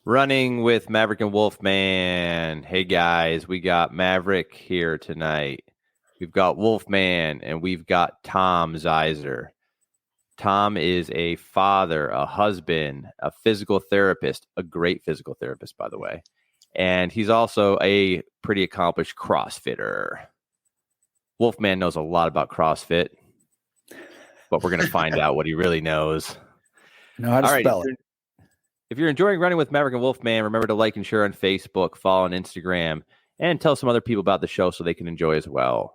Running with Maverick and Wolfman. Hey guys, we got Maverick here tonight. We've got Wolfman and we've got Tom Zeiser. Tom is a father, a husband, a physical therapist, a great physical therapist, by the way. And he's also a pretty accomplished CrossFitter. Wolfman knows a lot about CrossFit, but we're going to find out what he really knows. Know how to spell it. If you're enjoying running with Maverick and Wolfman, remember to like and share on Facebook, follow on Instagram, and tell some other people about the show so they can enjoy as well.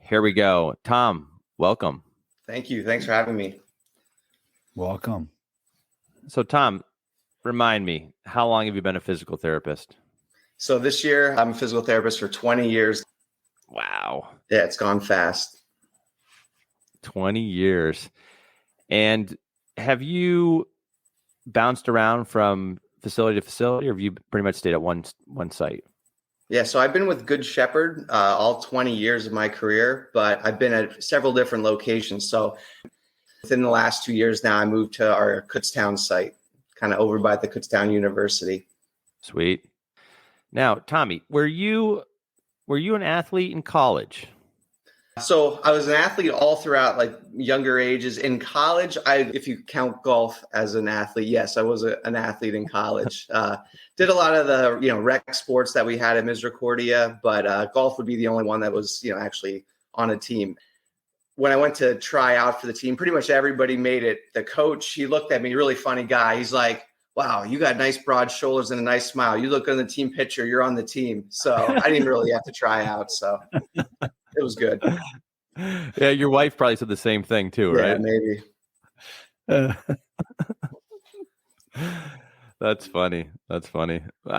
Here we go. Tom, welcome. Thank you. Thanks for having me. Welcome. So, Tom, remind me, how long have you been a physical therapist? So this year, I'm a physical therapist for 20 years. Wow. Yeah, it's gone fast. 20 years. And have you bounced around from facility to facility, or have you pretty much stayed at one site? Yeah, so I've been with Good Shepherd all 20 years of my career, but I've been at several different locations. So within the last 2 years now, I moved to our Kutztown site, kind of over by the Kutztown University. Sweet. Now, Tommy, were you an athlete in college? So I was an athlete all throughout like younger ages. In college, if you count golf as an athlete, yes, I was an athlete in college. Did a lot of the rec sports that we had at Misericordia, but golf would be the only one that was actually on a team. When I went to try out for the team, pretty much everybody made it. The coach, he looked at me, really funny guy. He's like, "Wow, you got nice broad shoulders and a nice smile. You look on the team picture, you're on the team." So I didn't really have to try out. So it was good. Yeah, your wife probably said the same thing too, right? Yeah, maybe. That's funny. I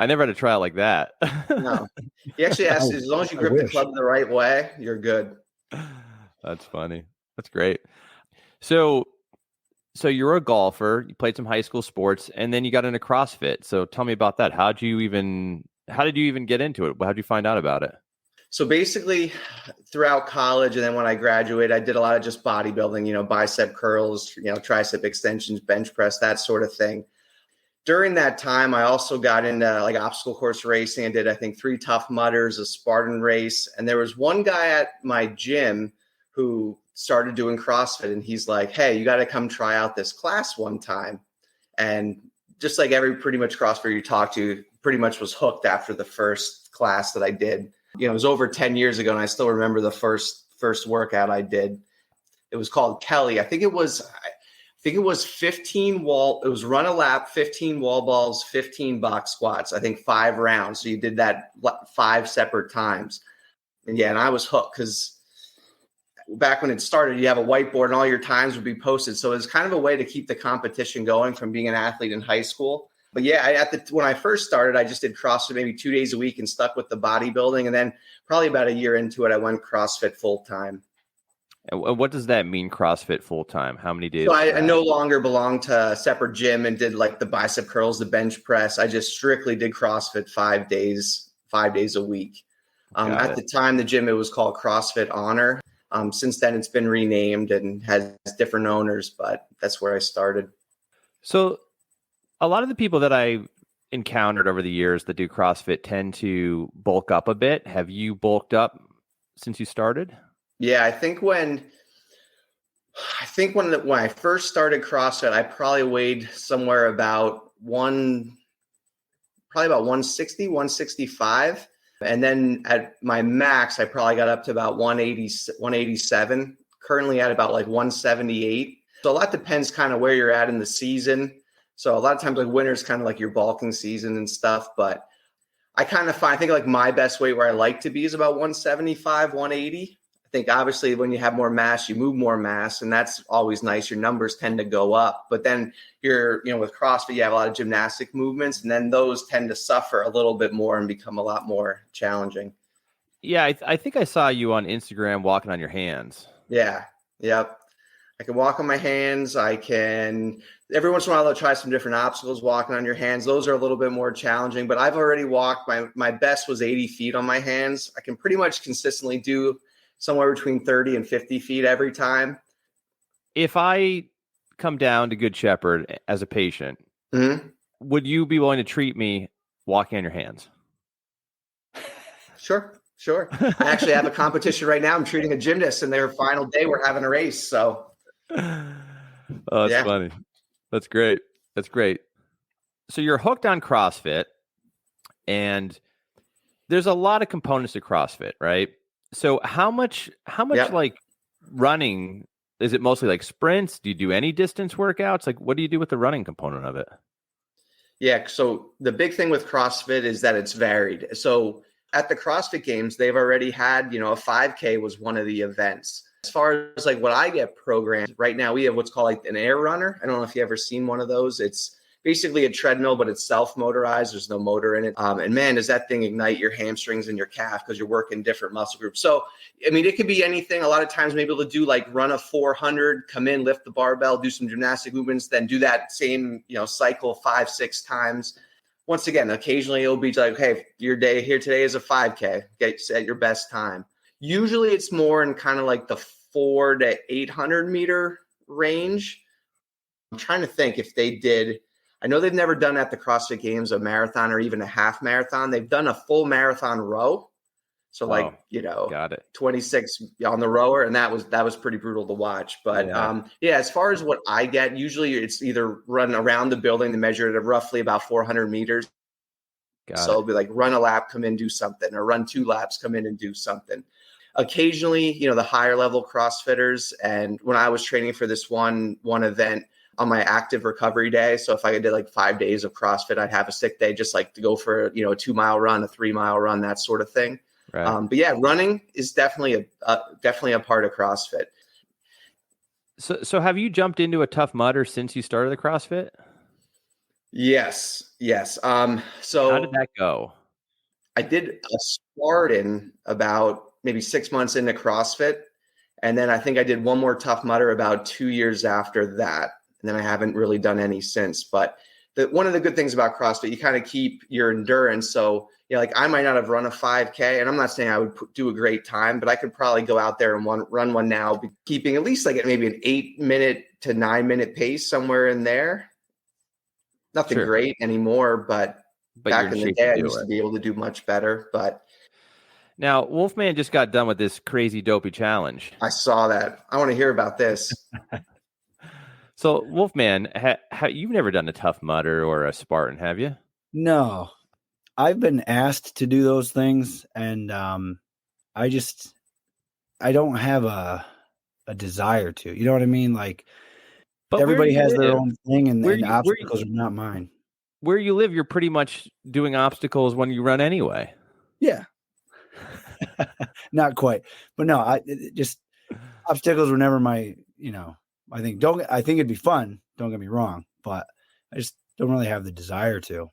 never had to try it like that. No. He actually asked, as long as you grip the club the right way, you're good. That's funny. That's great. So you're a golfer, you played some high school sports, and then you got into CrossFit. So tell me about that. How did you even get into it? How did you find out about it? So basically throughout college, and then when I graduated, I did a lot of just bodybuilding, bicep curls, tricep extensions, bench press, that sort of thing. During that time, I also got into like obstacle course racing. I did, I think, 3 Tough Mudders, a Spartan race. And there was one guy at my gym who started doing CrossFit, and he's like, "Hey, you got to come try out this class one time." And just like every pretty much CrossFitter you talk to, pretty much was hooked after the first class that I did. It was over 10 years ago, and I still remember the first workout I did. It was called Kelly. I think it was 15 wall. It was run a lap, 15 wall balls, 15 box squats. I think 5 rounds. So you did that 5 separate times. And I was hooked because back when it started, you have a whiteboard and all your times would be posted. So it was kind of a way to keep the competition going from being an athlete in high school. But when I first started, I just did CrossFit maybe 2 days a week and stuck with the bodybuilding. And then probably about a year into it, I went CrossFit full time. And what does that mean, CrossFit full time? How many days? So I no longer belonged to a separate gym and did like the bicep curls, the bench press. I just strictly did CrossFit 5 days a week. At the time, the gym, it was called CrossFit Honor. Since then, it's been renamed and has different owners, but that's where I started. So a lot of the people that I encountered over the years that do CrossFit tend to bulk up a bit. Have you bulked up since you started? Yeah, I think when I first started CrossFit, I probably weighed somewhere about 160, 165. And then at my max, I probably got up to about 187, currently at about like 178. So a lot depends kind of where you're at in the season. So a lot of times like winter's kind of like your bulking season and stuff, but I think like my best weight where I like to be is about 175, 180. I think obviously when you have more mass, you move more mass, and that's always nice. Your numbers tend to go up, but then with CrossFit, you have a lot of gymnastic movements, and then those tend to suffer a little bit more and become a lot more challenging. Yeah. I think I saw you on Instagram walking on your hands. Yeah. Yep. I can walk on my hands. I can every once in a while I'll try some different obstacles walking on your hands. Those are a little bit more challenging, but I've already walked. My best was 80 feet on my hands. I can pretty much consistently do somewhere between 30 and 50 feet every time. If I come down to Good Shepherd as a patient, mm-hmm. would you be willing to treat me walking on your hands? Sure. I actually have a competition right now. I'm treating a gymnast in their final day. We're having a race. So, oh, that's funny. That's great. So you're hooked on CrossFit, and there's a lot of components to CrossFit, right? So how much like running, is it mostly like sprints? Do you do any distance workouts? Like, what do you do with the running component of it? Yeah. So the big thing with CrossFit is that it's varied. So at the CrossFit Games, they've already had, a 5K was one of the events. As far as like what I get programmed right now, we have what's called like an air runner. I don't know if you've ever seen one of those. It's basically a treadmill, but it's self-motorized. There's no motor in it. And man, does that thing ignite your hamstrings and your calf because you're working different muscle groups. So, I mean, it could be anything. A lot of times maybe able to do like run a 400, come in, lift the barbell, do some gymnastic movements, then do that same, cycle 5-6 times. Once again, occasionally it'll be like, hey, your day here today is a 5K. Get at your best time. Usually it's more in kind of like the 400 to 800 meter range. I'm trying to think if they did. I know they've never done at the CrossFit Games a marathon or even a half marathon. They've done a full marathon row. So got it. 26 on the rower. And that was pretty brutal to watch. But as far as what I get, usually it's either run around the building to measure it at roughly about 400 meters. So it'll be like run a lap, come in, do something, or run 2 laps, come in and do something. Occasionally, the higher level CrossFitters. And when I was training for this one event on my active recovery day. So if I did like 5 days of CrossFit, I'd have a sick day, just like to go for, a 2-mile run, a 3-mile run, that sort of thing. Right. But yeah, running is definitely a part of CrossFit. So have you jumped into a Tough Mudder since you started the CrossFit? Yes. So how did that go? I did a Spartan about maybe 6 months into CrossFit. And then I think I did one more Tough Mudder about 2 years after that. And then I haven't really done any since. But one of the good things about CrossFit, you kind of keep your endurance. So, like I might not have run a 5K, and I'm not saying I would do a great time, but I could probably go out there and run one now, keeping at least like maybe an 8-minute to 9-minute pace somewhere in there. Nothing great anymore, but back in the day, I used to be able to do much better. But now, Wolfman just got done with this crazy dopey challenge. I saw that. I want to hear about this. So, Wolfman, you've never done a Tough Mudder or a Spartan, have you? No. I've been asked to do those things, and I don't have a desire to. You know what I mean? Like, but everybody has their own thing, and obstacles are not mine. Where you live, you're pretty much doing obstacles when you run anyway. Yeah. Not quite. But no, just obstacles were never my, I think it'd be fun, don't get me wrong, but I just don't really have the desire to.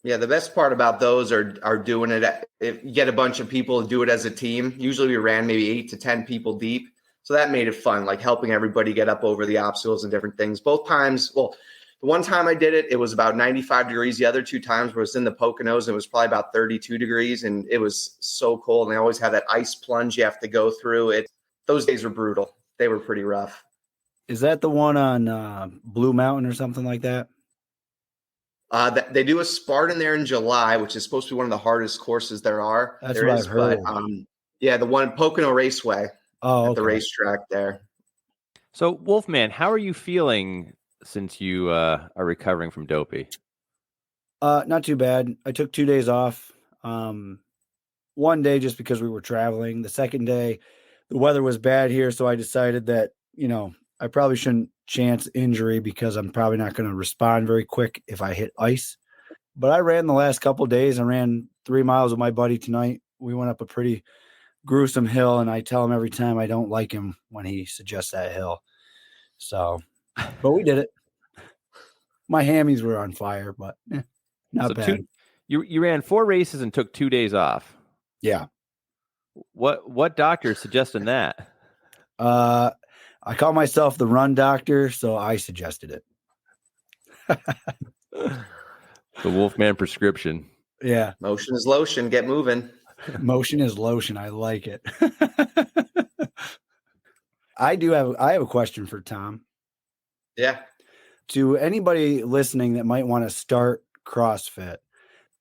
Yeah, the best part about those are doing it. If you get a bunch of people to do it as a team, usually we ran maybe 8 to 10 people deep. So that made it fun, like helping everybody get up over the obstacles and different things. Both times, well, the one time I did it, it was about 95 degrees. The other 2 times was in the Poconos. It was probably about 32 degrees, and it was so cold. And they always have that ice plunge you have to go through. Those days were brutal. They were pretty rough. Is that the one on Blue Mountain or something like that? They do a Spartan there in July, which is supposed to be one of the hardest courses there are. That's what I've heard. But, the one Pocono Raceway at the racetrack there. So, Wolfman, how are you feeling since you are recovering from dopey? Not too bad. I took 2 days off. One day just because we were traveling. The second day, the weather was bad here, so I decided that, I probably shouldn't chance injury because I'm probably not going to respond very quick if I hit ice. But I ran the last couple of days. I ran 3 miles with my buddy tonight. We went up a pretty gruesome hill, and I tell him every time I don't like him when he suggests that hill. So, but we did it. My hammies were on fire, but not bad. You ran 4 races and took 2 days off. Yeah. What doctor is suggesting that? I call myself the run doctor, so I suggested it. The Wolfman prescription. Yeah. Motion is lotion. Get moving. Motion is lotion. I like it. I have a question for Tom. Yeah. to anybody listening that might want to start CrossFit,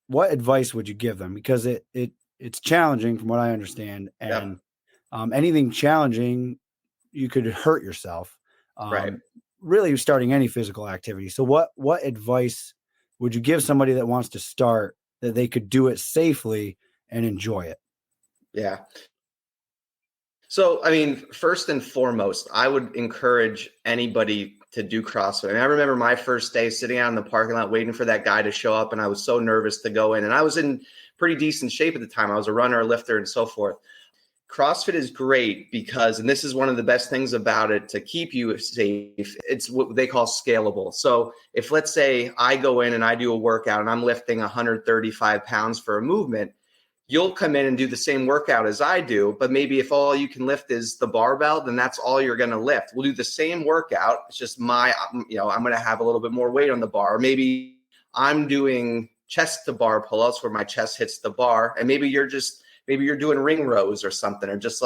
what advice would you give them? Because it's challenging from what I understand, and anything challenging, you could hurt yourself. Right. Really starting any physical activity. So what advice would you give somebody that wants to start that they could do it safely and enjoy it? Yeah. So, I mean, first and foremost, I would encourage anybody to do CrossFit. I remember my first day sitting out in the parking lot waiting for that guy to show up, and I was so nervous to go in. And I was in pretty decent shape at the time. I was a runner, a lifter, and so forth. CrossFit is great because, and this is one of the best things about it to keep you safe, it's what they call scalable. So if, let's say, I go in and I do a workout and I'm lifting 135 pounds for a movement, you'll come in and do the same workout as I do, but maybe if all you can lift is the barbell, then that's all you're going to lift. We'll do the same workout. It's just I'm going to have a little bit more weight on the bar. Or maybe I'm doing chest to bar pull-ups where my chest hits the bar, and maybe you're doing ring rows or something, or just,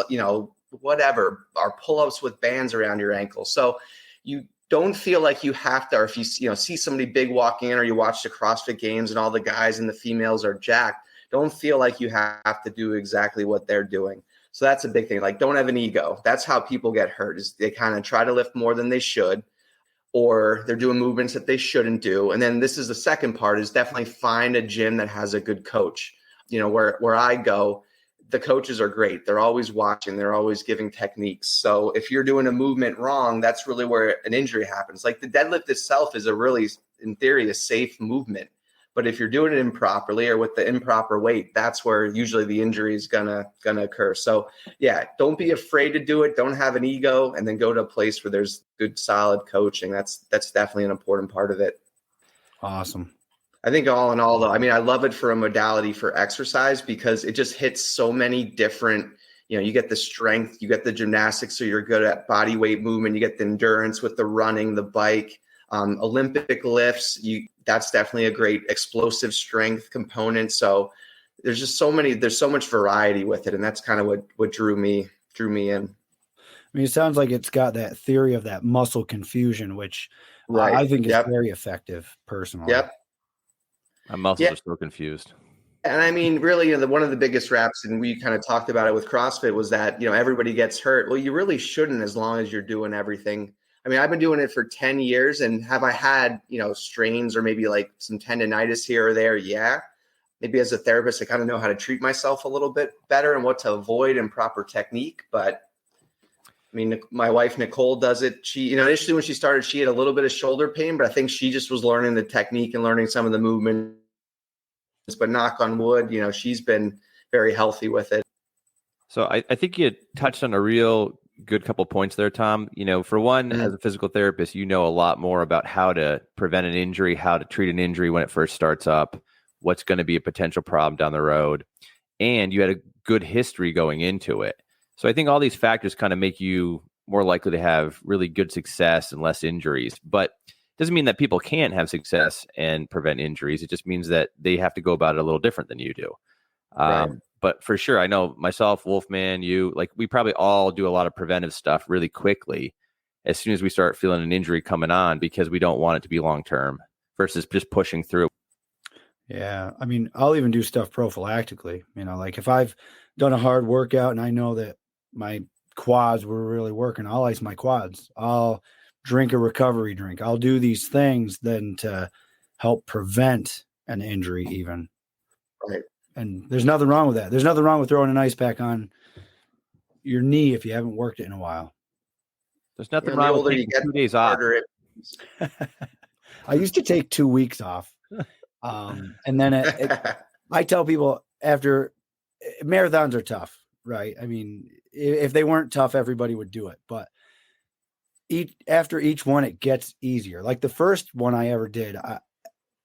whatever, or pull-ups with bands around your ankles. So you don't feel like you have to, or if you see somebody big walking in, or you watch the CrossFit games and all the guys and the females are jacked, don't feel like you have to do exactly what they're doing. So that's a big thing. Like, don't have an ego. That's how people get hurt, is they kind of try to lift more than they should, or they're doing movements that they shouldn't do. And then this is the second part, is definitely find a gym that has a good coach. Where I go, the coaches are great. They're always watching. They're always giving techniques. So if you're doing a movement wrong, that's really where an injury happens. Like the deadlift itself is a really, in theory, a safe movement. But if you're doing it improperly or with the improper weight, that's where usually the injury is gonna occur. So yeah, don't be afraid to do it. Don't have an ego, and then go to a place where there's good, solid coaching. That's definitely an important part of it. Awesome. I think all in all, though, I mean, I love it for a modality for exercise because it just hits so many different, you get the strength, you get the gymnastics, so you're good at body weight movement, you get the endurance with the running, the bike, Olympic lifts, that's definitely a great explosive strength component. So there's so much variety with it. And that's kind of what drew me in. I mean, it sounds like it's got that theory of that muscle confusion, which I think is very effective personally. Yep. My muscles are so confused. And I mean, really, one of the biggest raps, and we kind of talked about it with CrossFit, was that, everybody gets hurt. Well, you really shouldn't, as long as you're doing everything. I mean, I've been doing it for 10 years, and have I had, strains or maybe like some tendonitis here or there? Yeah. Maybe as a therapist, I kind of know how to treat myself a little bit better and what to avoid and proper technique. But I mean, my wife, Nicole, does it. She, initially when she started, she had a little bit of shoulder pain, but I think she just was learning the technique and learning some of the movements. But knock on wood, she's been very healthy with it. So I think you touched on a real good couple points there, Tom. For one, as a physical therapist, a lot more about how to prevent an injury, how to treat an injury when it first starts up, what's going to be a potential problem down the road. And you had a good history going into it. So I think all these factors kind of make you more likely to have really good success and less injuries. But it doesn't mean that people can't have success and prevent injuries. It just means that they have to go about it a little different than you do. Right. But for sure, I know myself, Wolfman, you, we probably all do a lot of preventive stuff really quickly as soon as we start feeling an injury coming on, because we don't want it to be long-term versus just pushing through. Yeah. I mean, I'll even do stuff prophylactically, like if I've done a hard workout and I know that my quads were really working, I'll ice my quads. I'll drink a recovery drink. I'll do these things then to help prevent an injury even. Right. And there's nothing wrong with that. There's nothing wrong with throwing an ice pack on your knee if you haven't worked it in a while. There's nothing wrong with taking 2 days off. I used to take 2 weeks off. And then I tell people, after marathons are tough, right? I mean, if they weren't tough, everybody would do it. But after each one, it gets easier. Like the first one I ever did,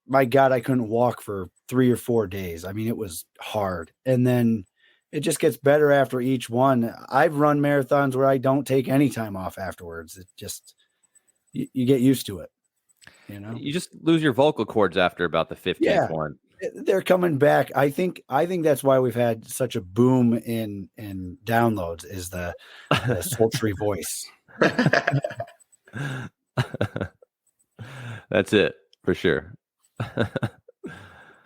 my God, I couldn't walk for 3 or 4 days. I mean, it was hard. And then it just gets better after each one. I've run marathons where I don't take any time off afterwards. It just, you get used to it. You just lose your vocal cords after about the 15th one. They're coming back. I think that's why we've had such a boom in downloads, is the sultry voice. That's it for sure.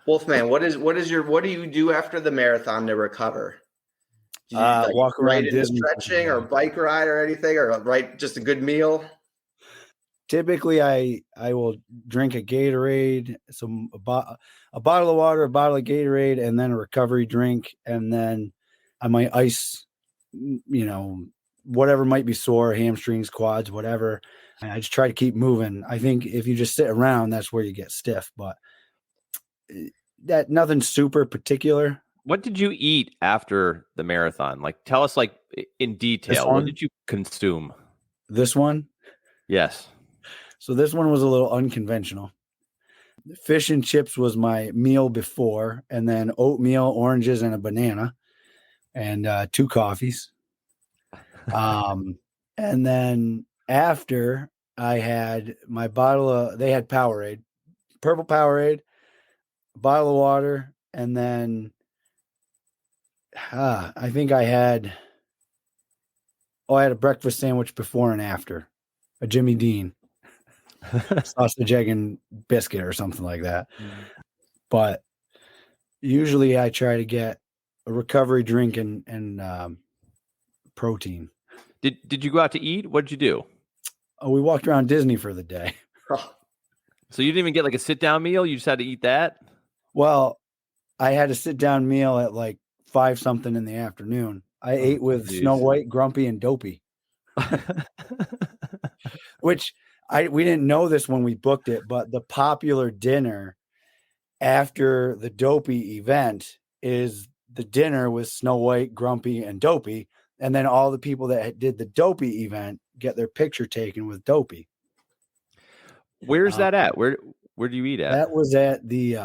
Wolfman, what do you do after the marathon to recover? Do you Walk right around into Disney. stretching or bike ride or anything, or just a good meal? Typically, I will drink a Gatorade, a bottle of water, a bottle of Gatorade, and then a recovery drink, and then I might ice, whatever might be sore, hamstrings, quads, whatever. And I just try to keep moving. I think if you just sit around, that's where you get stiff. But that nothing super particular. What did you eat after the marathon? Like, tell us, like, in detail. What did you consume? This one? Yes. So this one was a little unconventional. Fish and chips was my meal before, and then oatmeal, oranges, and a banana, and 2 coffees. And then after, I had my they had Powerade, purple Powerade, a bottle of water, and then I think I had a breakfast sandwich before and after, a Jimmy Dean. Sausage, egg, and biscuit or something like that. But usually I try to get a recovery drink and protein. Did you go out to eat? What did you do? Oh, we walked around Disney for the day. So you didn't even get like a sit-down meal? You just had to eat that? Well, I had a sit-down meal at like 5 something in the afternoon. I ate with Snow White, Grumpy, and Dopey. Which we didn't know this when we booked it, but the popular dinner after the Dopey event is the dinner with Snow White, Grumpy, and Dopey. And then all the people that did the Dopey event get their picture taken with Dopey. Where's that at? Where do you eat at? That was at the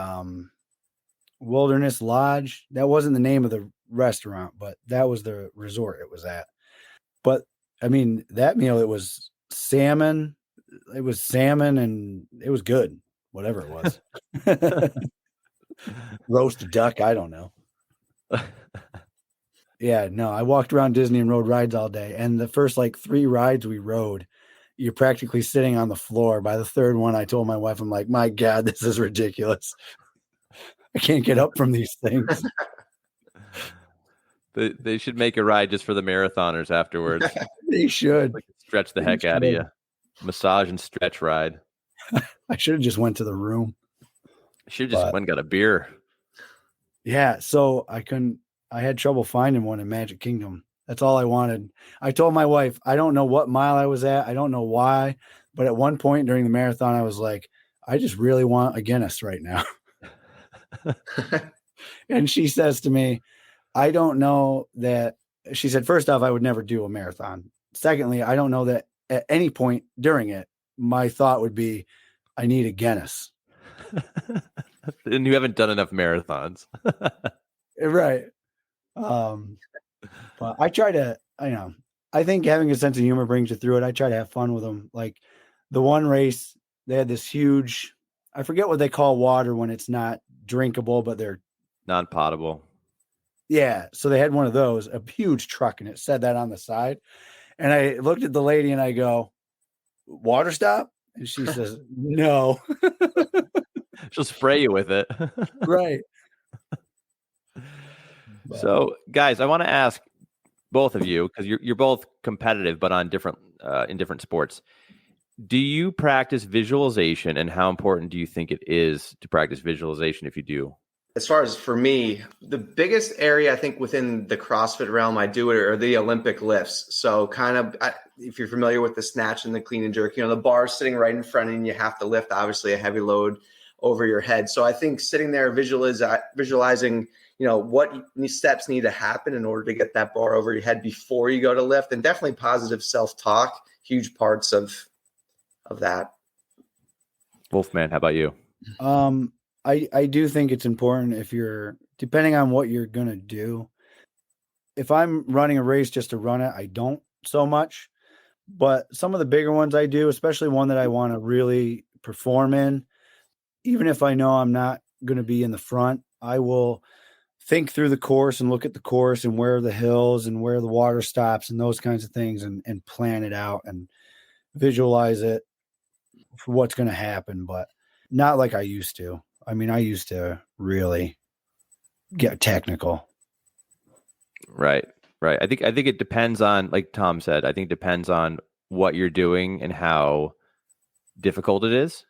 Wilderness Lodge. That wasn't the name of the restaurant, but that was the resort it was at. But I mean, that meal, it was salmon. It was salmon and it was good, whatever it was. Roast duck, I don't know. Yeah, no, I walked around Disney and rode rides all day. And the first 3 rides we rode, you're practically sitting on the floor. By the 3rd one, I told my wife, I'm like, my God, this is ridiculous. I can't get up from these things. They should make a ride just for the marathoners afterwards. They should. Stretch the heck out of you. Massage and stretch ride. I should have just went to the room. Should have just went and got a beer. Yeah, so I had trouble finding one in Magic Kingdom. That's all I wanted. I told my wife, I don't know what mile I was at. I don't know why. But at one point during the marathon, I was like, I just really want a Guinness right now. And she says to me, I don't know that. She said, first off, I would never do a marathon. Secondly, I don't know that at any point during it, my thought would be, I need a Guinness. And you haven't done enough marathons. Right. But I try to, I think having a sense of humor brings you through it. I try to have fun with them. Like the one race, they had this huge, I forget what they call water when it's not drinkable, but they're non-potable. Yeah. So they had one of those, a huge truck, and it said that on the side. And I looked at the lady and I go, water stop? And she says, no. She'll spray you with it. Right. So, guys, I want to ask both of you, because you're both competitive, but on different in different sports. Do you practice visualization, and how important do you think it is to practice visualization if you do? As far as for me, the biggest area I think within the CrossFit realm I do it are the Olympic lifts. So kind of, if you're familiar with the snatch and the clean and jerk, the bar is sitting right in front of you and you have to lift obviously a heavy load over your head. So I think sitting there visualizing, what steps need to happen in order to get that bar over your head before you go to lift, and definitely positive self-talk, huge parts of that. Wolfman, how about you? I do think it's important if you're, depending on what you're going to do. If I'm running a race just to run it, I don't so much. But some of the bigger ones I do, especially one that I want to really perform in, even if I know I'm not going to be in the front, I will think through the course and look at the course and where are the hills and where the water stops and those kinds of things, and plan it out and visualize it. for what's going to happen, but not like I used to. I mean, I used to really get technical. Right. I think it depends on, like Tom said, I think it depends on what you're doing and how difficult it is.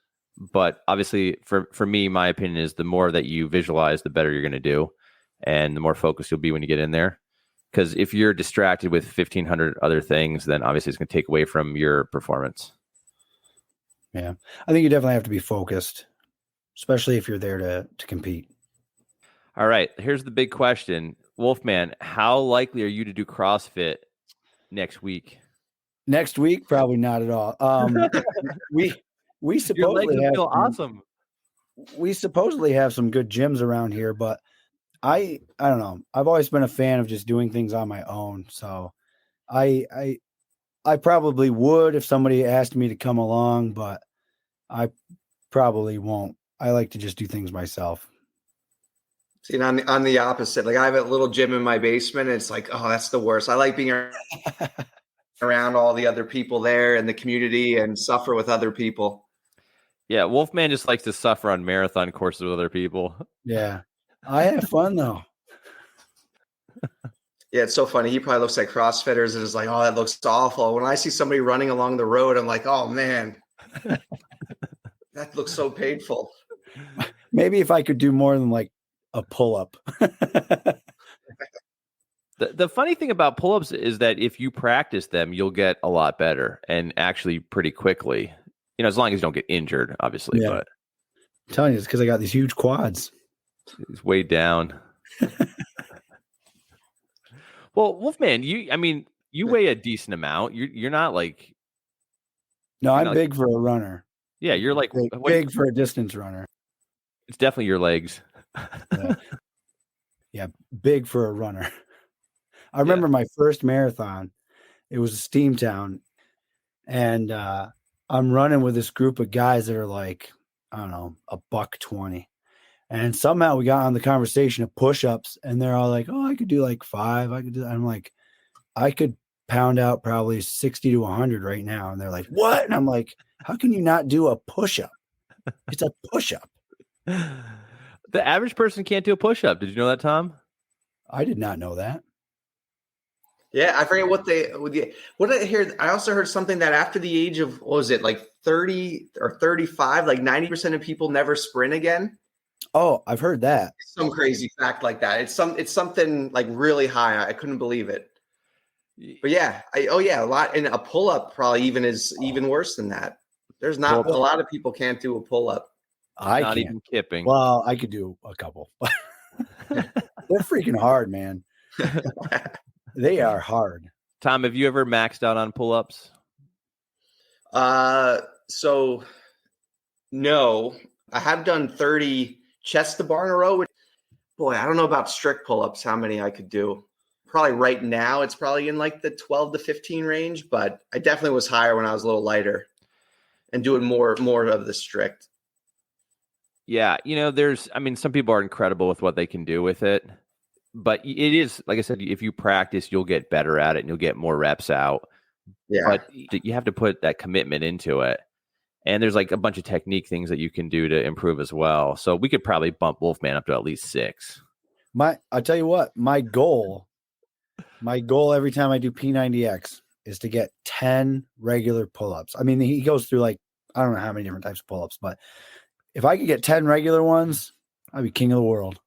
But obviously for me, my opinion is the more that you visualize, the better you're going to do. And the more focused you'll be when you get in there. Because if you're distracted with 1,500 other things, then obviously it's going to take away from your performance. Yeah. I think you definitely have to be focused, especially if you're there to compete. All right. Here's the big question. Wolfman, how likely are you to do CrossFit next week? Next week? Probably not at all. We supposedly feel awesome. We supposedly have some good gyms around here, but I don't know. I've always been a fan of just doing things on my own. So I probably would if somebody asked me to come along, but I probably won't. I like to just do things myself. See, and on the opposite, like I have a little gym in my basement, and it's like, oh, that's the worst. I like being around all the other people there in the community and suffer with other people. Yeah, Wolfman just likes to suffer on marathon courses with other people. Yeah. I have fun though. Yeah, it's so funny. He probably looks at CrossFitters and is like, oh, that looks awful. When I see somebody running along the road, I'm like, oh man, that looks so painful. Maybe if I could do more than like a pull-up. The funny thing about pull-ups is that if you practice them, you'll get a lot better and actually pretty quickly. You know, as long as you don't get injured, obviously. Yeah. But I'm telling you, it's because I got these huge quads. It's way down. Well, Wolfman, you weigh a decent amount. You're not like. No, I'm big for a runner. Yeah, you're like big for a distance runner. It's definitely your legs. Yeah, big for a runner. I remember my first marathon. It was Steamtown, and I'm running with this group of guys that are like, I don't know, $120. And somehow we got on the conversation of push-ups, and they're all like, oh, I could do like 5. I could do that. I'm like, I could pound out probably 60 to 100 right now. And they're like, what? And I'm like, how can you not do a push-up? It's a push-up. The average person can't do a push-up. Did you know that, Tom? I did not know that. Yeah, I forget what I hear. I also heard something that after the age of, what was it, like 30 or 35, like 90% of people never sprint again. Oh, I've heard that. Some crazy fact like that. It's something like really high. I couldn't believe it. But yeah, a lot. And a pull-up probably is even worse than that. There's not a lot of people can't do a pull-up. I not can't. Even kipping. Well, I could do a couple. They're freaking hard, man. They are hard. Tom, have you ever maxed out on pull-ups? So no, I have done 30 chest to bar in a row. Boy, I don't know about strict pull-ups, how many I could do. Probably right now, it's probably in like the 12 to 15 range, but I definitely was higher when I was a little lighter and doing more of the strict. Yeah, some people are incredible with what they can do with it. But it is, like I said, if you practice, you'll get better at it and you'll get more reps out. Yeah. But you have to put that commitment into it. And there's like a bunch of technique things that you can do to improve as well. So we could probably bump Wolfman up to at least 6. I'll tell you what, my goal every time I do P90X is to get 10 regular pull-ups. I mean, he goes through like, I don't know how many different types of pull-ups, but if I could get 10 regular ones, I'd be king of the world.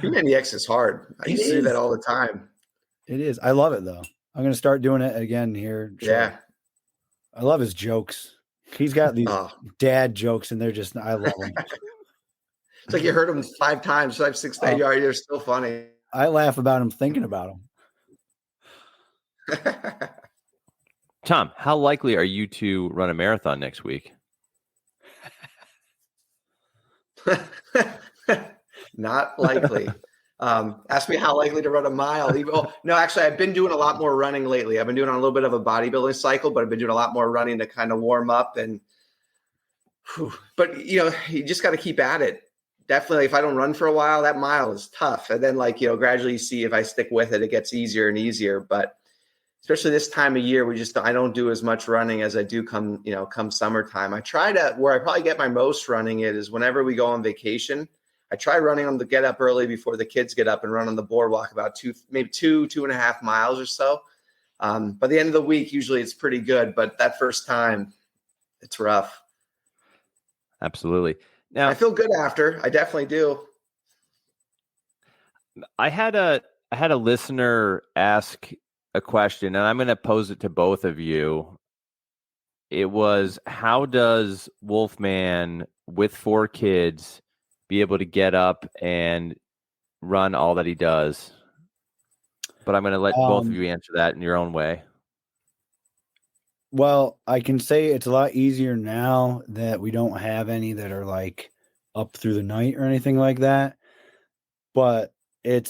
P90X is hard. I used to do that all the time. It is. I love it though. I'm going to start doing it again here. Yeah. I love his jokes. He's got these dad jokes and I love them. It's like you heard them 5 times, 5, 6 times. They're still funny. I laugh about him thinking about them. Tom, how likely are you to run a marathon next week? Not likely. Ask me how likely to run a mile. No, actually, I've been doing a lot more running lately. I've been doing a little bit of a bodybuilding cycle, but I've been doing a lot more running to kind of warm up. But you just got to keep at it. Definitely, if I don't run for a while, that mile is tough. And then gradually see if I stick with it, it gets easier and easier. But especially this time of year, I don't do as much running as I do come summertime. I try to, where I probably get my most running is whenever we go on vacation. I try running on the get up early before the kids get up and run on the boardwalk about maybe 2.5 miles or so. By the end of the week, usually it's pretty good, but that first time, it's rough. Absolutely. Now, I feel good after. I definitely do. I had a listener ask a question, and I'm going to pose it to both of you. It was, how does Wolfman with 4 kids be able to get up and run all that he does? But I'm going to let both of you answer that in your own way. Well, I can say it's a lot easier now that we don't have any that are like up through the night or anything like that. But I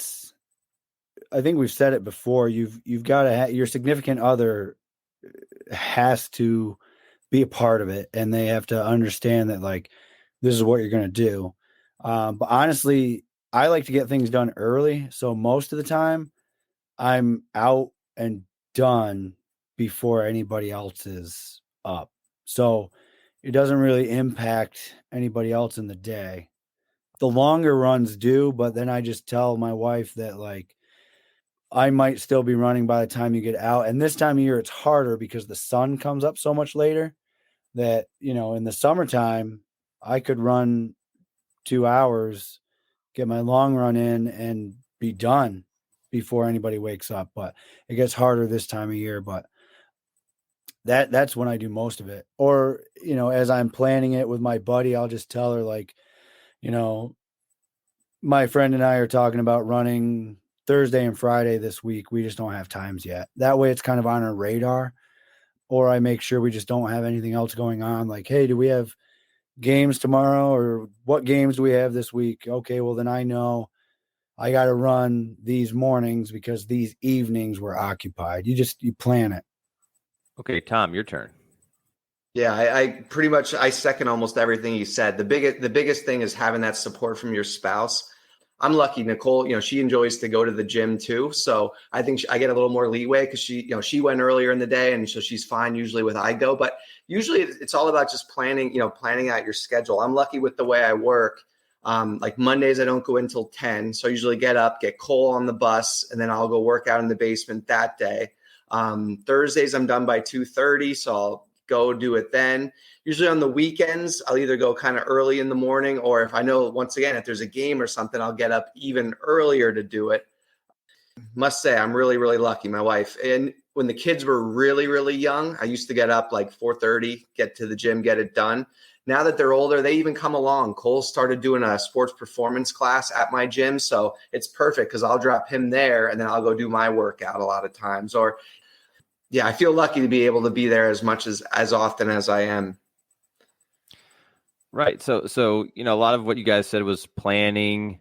think we've said it before. You've got to your significant other has to be a part of it, and they have to understand that like this is what you're going to do. But honestly, I like to get things done early, so most of the time I'm out and done before anybody else is up. So it doesn't really impact anybody else in the day. The longer runs do, but then I just tell my wife that like I might still be running by the time you get out. And this time of year, it's harder because the sun comes up so much later that, in the summertime, I could run 2 hours, get my long run in and be done before anybody wakes up. But it gets harder this time of year, but that's when I do most of it. Or, as I'm planning it with my buddy, I'll just tell her like, my friend and I are talking about running Thursday and Friday this week. We just don't have times yet. That way it's kind of on our radar. Or I make sure we just don't have anything else going on. Like, hey, do we have games tomorrow, or what games do we have this week? Okay, well then I know I got to run these mornings because these evenings were occupied. You plan it. Okay, Tom, your turn. Yeah, I pretty much, I second almost everything you said. The biggest thing is having that support from your spouse. I'm lucky, Nicole, she enjoys to go to the gym too. So I think I get a little more leeway because she went earlier in the day, and so she's fine usually with I go. But usually it's all about just planning out your schedule. I'm lucky with the way I work. Like Mondays, I don't go until 10. So I usually get up, get Cole on the bus, and then I'll go work out in the basement that day. Thursdays, I'm done by 2:30. So I'll go do it then. Usually on the weekends, I'll either go kind of early in the morning, or if I know, once again, if there's a game or something, I'll get up even earlier to do it. Must say, I'm really, really lucky. My wife, and when the kids were really, really young, I used to get up like 4:30, get to the gym, get it done. Now that they're older, they even come along. Cole started doing a sports performance class at my gym. So it's perfect because I'll drop him there and then I'll go do my workout a lot of times. Or yeah, I feel lucky to be able to be there as much as often as I am. Right. So a lot of what you guys said was planning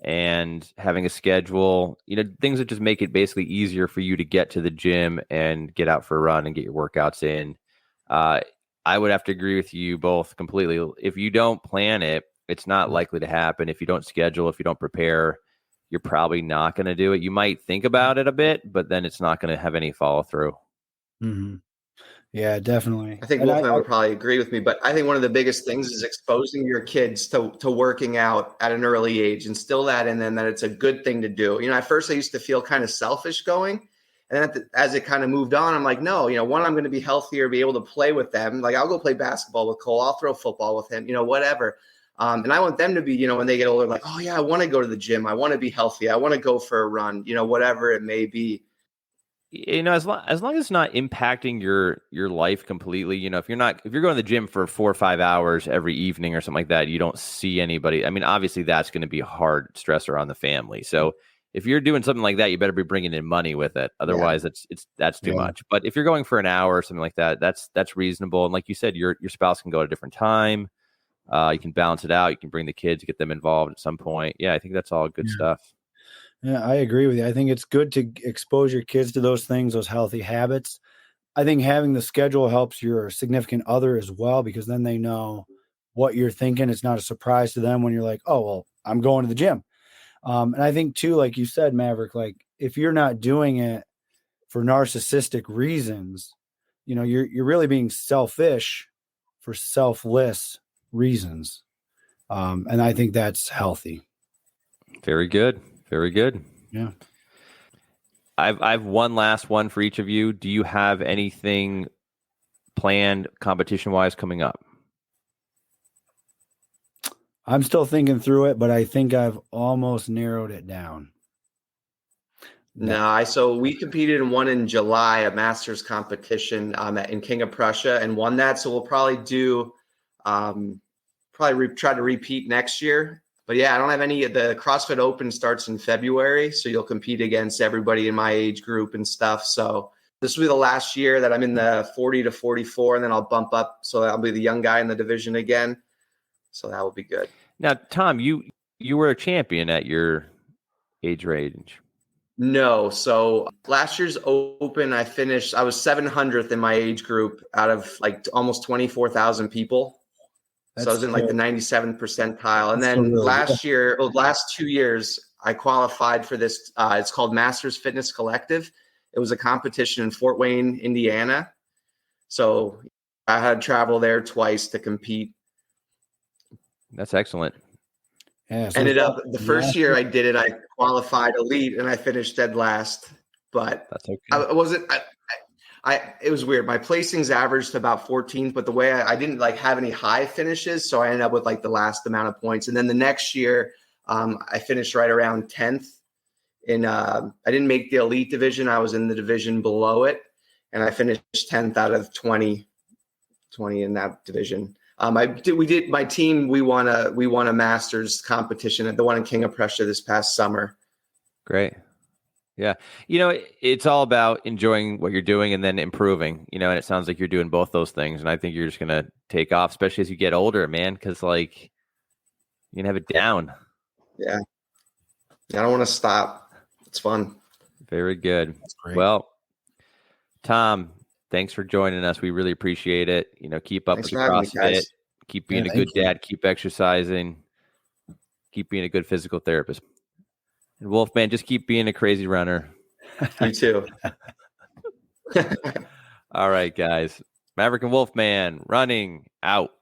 and having a schedule, things that just make it basically easier for you to get to the gym and get out for a run and get your workouts in. I would have to agree with you both completely. If you don't plan it, it's not likely to happen. If you don't schedule, if you don't prepare, you're probably not going to do it. You might think about it a bit, but then it's not going to have any follow through. Mm-hmm. Yeah, definitely. I think Wolfman would probably agree with me, but I think one of the biggest things is exposing your kids to working out at an early age. Instill that in them, that it's a good thing to do. At first I used to feel kind of selfish going. And then as it kind of moved on, I'm like, no, one, I'm going to be healthier, be able to play with them. Like I'll go play basketball with Cole. I'll throw football with him, whatever. And I want them to be, when they get older, like, oh yeah, I want to go to the gym. I want to be healthy. I want to go for a run, whatever it may be. As long as it's not impacting your life completely, if you're going to the gym for 4 or 5 hours every evening or something like that, you don't see anybody. I mean, obviously that's going to be a hard stressor on the family. So if you're doing something like that, you better be bringing in money with it. Otherwise, that's too much. But if you're going for an hour or something like that, that's reasonable. And like you said, your spouse can go at a different time. You can balance it out. You can bring the kids, get them involved at some point. Yeah, I think that's all good stuff. Yeah, I agree with you. I think it's good to expose your kids to those things, those healthy habits. I think having the schedule helps your significant other as well, because then they know what you're thinking. It's not a surprise to them when you're like, oh, well, I'm going to the gym. And I think too, like you said, Maverick, like if you're not doing it for narcissistic reasons, you know, you're really being selfish for selfless reasons. And I think that's healthy. Very good. Very good. Yeah. I've one last one for each of you. Do you have anything planned competition wise coming up? I'm still thinking through it, but I think I've almost narrowed it down. No, so we competed in one in July, a masters competition in King of Prussia, and won that. So we'll probably do try to repeat next year. But yeah, I don't have any. The CrossFit Open starts in February, so you'll compete against everybody in my age group and stuff. So this will be the last year that I'm in the 40 to 44, and then I'll bump up. So I'll be the young guy in the division again. So that will be good. Now, Tom, you were a champion at your age range. No. So last year's Open, I was 700th in my age group out of like almost 24,000 people. So I was in like the 97th percentile. And then last 2 years, I qualified for this. It's called Masters Fitness Collective. It was a competition in Fort Wayne, Indiana. So I had to travel there twice to compete. That's excellent. Yeah, so Ended up the first year I did it, I qualified elite and I finished dead last. But that's okay. It was weird. My placings averaged about 14th, but the way I didn't like have any high finishes, so I ended up with like the last amount of points. And then the next year, I finished right around 10th. I didn't make the elite division. I was in the division below it, and I finished 10th out of 20 in that division. My team, we won a masters competition at the one in King of Prussia this past summer. Great. Yeah. You know, it's all about enjoying what you're doing and then improving, you know, and it sounds like you're doing both those things. And I think you're just going to take off, especially as you get older, man, because like you can have it down. Yeah. I don't want to stop. It's fun. Very good. Well, Tom, thanks for joining us. We really appreciate it. You know, keep up with the CrossFit, keep being a good dad, keep exercising, keep being a good physical therapist. And Wolfman, just keep being a crazy runner. You too. All right, guys. Maverick and Wolfman running out.